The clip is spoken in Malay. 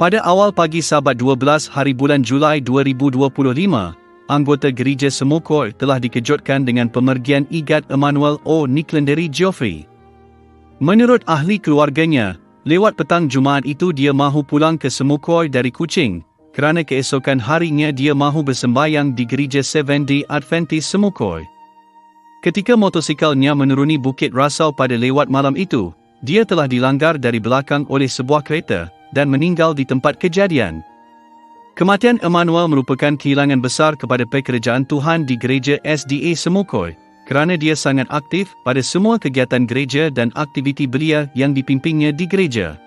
Pada awal pagi Sabat 12 hari bulan Julai 2025, anggota Gereja Semokoy telah dikejutkan dengan pemergian Igat Emmanuel O. Niklanderi Geoffrey. Menurut ahli keluarganya, lewat petang Jumaat itu dia mahu pulang ke Semokoy dari Kuching, kerana keesokan harinya dia mahu bersembayang di Gereja Seventh-day Adventist Semokoy. Ketika motosikalnya menuruni Bukit Rasau pada lewat malam itu, dia telah dilanggar dari belakang oleh sebuah kereta dan meninggal di tempat kejadian. Kematian Emmanuel merupakan kehilangan besar kepada pekerjaan Tuhan di Gereja SDA Semokoy, kerana dia sangat aktif pada semua kegiatan gereja dan aktiviti belia yang dipimpinnya di gereja.